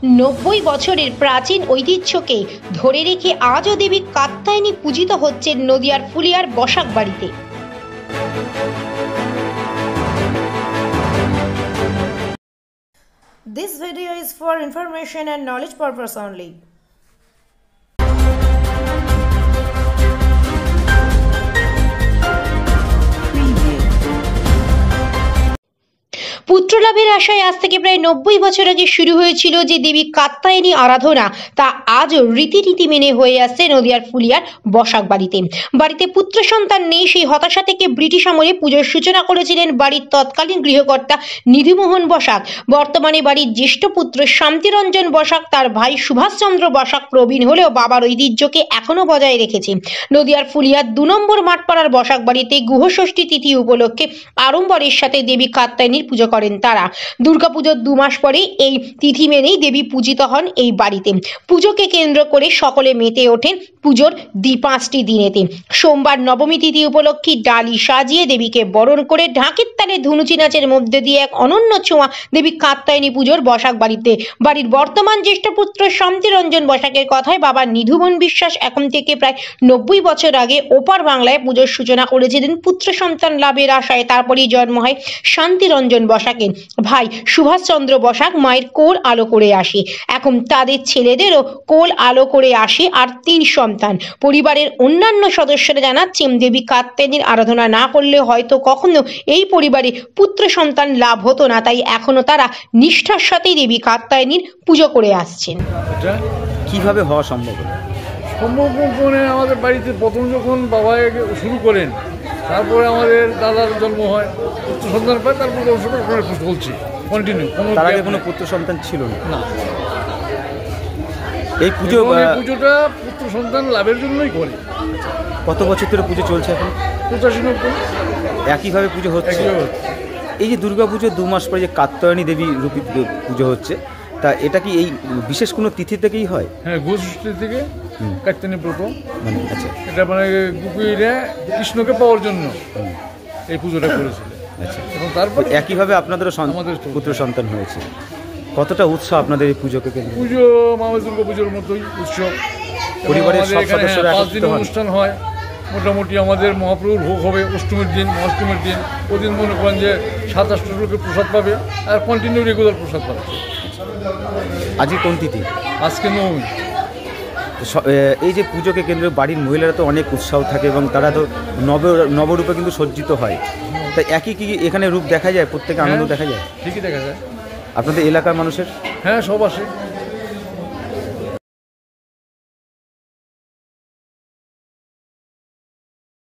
90 বছরের প্রাচীন ঐতিহ্যকে ধরে রেখে আজও দেবী কাত্যায়নী পূজিত হচ্ছেন নদিয়ার ফুলিয়ার বসাকবাড়িতে। This video is for information and knowledge purpose only. পুত্রলাভের আশায় আজ থেকে প্রায় 90 বছর আগে শুরু হয়েছিল যে দেবী কাত্যায়নী আরাধনা, তা আজও রীতিনীতি মেনে হয়ে আসছে নদিয়ার ফুলিয়ার বসাকবাড়িতে। বাড়িতে পুত্র সন্তান নেই, সেই হতাশা থেকে ব্রিটিশ আমলে পুজোর সূচনা করেছিলেন বাড়ির তৎকালীন গৃহকর্তা নিধিমোহন বসাক। বর্তমানে বাড়ির জ্যেষ্ঠ পুত্র শান্তিরঞ্জন বসাক তার ভাই সুভাষচন্দ্র বসাক প্রবীণ হলেও বাবার ঐতিহ্যকে এখনো বজায় রেখেছে। নদিয়ার ফুলিয়ার 2 নম্বর মাঠপাড়ার বসাকবাড়িতে গুহষষ্ঠী তিথি উপলক্ষে আড়ম্বরের সাথে দেবী কাত্যায়নীর পুজো করেন তারা। দুর্গাপুজোর 2 মাস পরে এই তিথি মেনেই দেবী পূজিত হন এই বাড়িতে। পুজোকে কেন্দ্র করে সকলে মেতে ওঠেন পুজোর 5টি দিনেতে। সোমবার নবমী তিথি উপলক্ষে ডালি সাজিয়ে দেবীকে বরণ করে ঢাকের তালে ধুনুচি নাচের মধ্যে দিয়ে এক অনন্য ছোঁয়া দেবী কাত্যায়নী পুজোর বসাকবাড়িতে। বাড়ির বর্তমান জ্যেষ্ঠ পুত্র শান্তিরঞ্জন বসাকের কথায় বাবা নিধুমন বিশ্বাস এখন থেকে প্রায় 90 বছর আগে ওপার বাংলায় পুজোর সূচনা করেছিলেন পুত্র সন্তান লাভের আশায়। তারপরেই জন্ম হয় শান্তিরঞ্জন বসাকের। ভাই সুভাষচন্দ্র বসাক মায়ের কোল আলো করে আসে। এখন তাদের ছেলেদেরও কোল আলো করে আসে আর 3 সন্তান। পরিবারের অন্যান্য সদস্যরা জানাচ্ছেন দেবী কাত্যায়নীর আরাধনা না করলে হয়তো কখনো এই পরিবারে পুত্র সন্তান লাভ হতো না, তাই এখনো তারা নিষ্ঠার সাথে দেবী কাত্যায়নীর পুজো করে আসছেন। এটা কিভাবে হওয়া সম্ভব? সম্ভব মানে আমাদের বাড়িতে প্রথম যখন বাবা শুরু করেন, তারপরে আমাদের দাদার জন্ম হয়, পুত্র সন্তান পায়, তারপর চলছে কন্টিনিউ। তার আগে কোনো পুত্র সন্তান ছিল না। এই পুজোটা পুত্র সন্তান লাভের জন্যই করে। কত বছর ধরে পুজো চলছে এখন? 85-90। একইভাবে পুজো হচ্ছে। এই যে দুর্গা পুজো 2 মাস পরে যে কাত্যায়নী দেবী রূপী পুজো হচ্ছে, তা এটা কি এই বিশেষ কোনো তিথি থেকেই হয়? হ্যাঁ, গুহষষ্ঠী থেকে কাত্যায়নী ব্রত। মানে আচ্ছা, এটা মানে গোপীরা কৃষ্ণকে পাওয়ার জন্য এই পুজোটা করেছিল। আচ্ছা, এবং তারপর একইভাবে আপনাদেরও পুত্র সন্তান হয়েছে। কতটা উৎসাহ আপনাদের এই পুজোকে? পুজো আমাদের দুর্গা পুজোর মতোই উৎসব। পরিবারের সব সদস্যরা 5 দিন অনুষ্ঠান হয়। মোটামুটি আমাদের মহাপ্রভুর ভোগ হবে অষ্টমীর দিন, মহাষ্টমীর দিন। ওদিন মনে করেন যে 7-8 লোকের প্রসাদ পাবে, আর কন্টিনিউ রেগুলার প্রসাদ পাবে। আজকে কোন তিথি? আজকে নবমী। এই যে পুজোকে কেন্দ্র বাড়ির মহিলারা তো অনেক উৎসাহ থাকে এবং তারা তো নবরূপে কিন্তু সজ্জিত হয়। তাই একই কি এখানে রূপ দেখা যায়? প্রত্যেকে আনন্দ দেখা যায়? ঠিকই দেখা যায়। আপনাদের এলাকার মানুষের? হ্যাঁ, সব আসে।